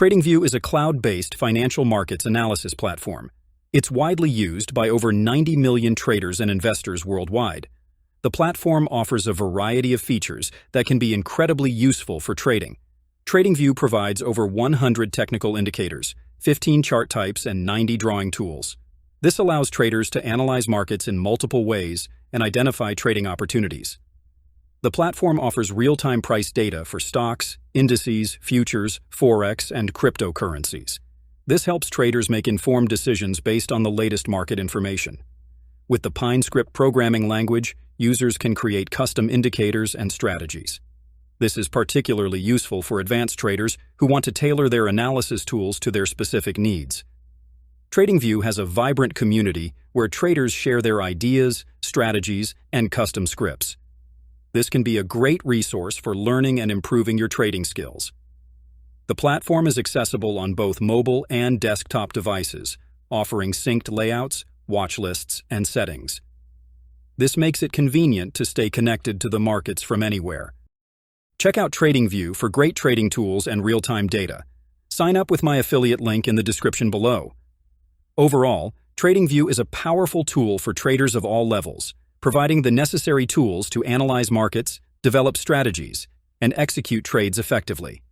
TradingView is a cloud-based financial markets analysis platform. It's widely used by over 90 million traders and investors worldwide. The platform offers a variety of features that can be incredibly useful for trading. TradingView provides over 100 technical indicators, 15 chart types, and 90 drawing tools. This allows traders to analyze markets in multiple ways and identify trading opportunities. The platform offers real-time price data for stocks, indices, futures, forex, and cryptocurrencies. This helps traders make informed decisions based on the latest market information. With the PineScript programming language, users can create custom indicators and strategies. This is particularly useful for advanced traders who want to tailor their analysis tools to their specific needs. TradingView has a vibrant community where traders share their ideas, strategies, and custom scripts. This can be a great resource for learning and improving your trading skills. The platform is accessible on both mobile and desktop devices, offering synced layouts, watch lists, and settings. This makes it convenient to stay connected to the markets from anywhere. Check out TradingView for great trading tools and real-time data. Sign up with my affiliate link in the description below. Overall, TradingView is a powerful tool for traders of all levels, providing the necessary tools to analyze markets, develop strategies, and execute trades effectively.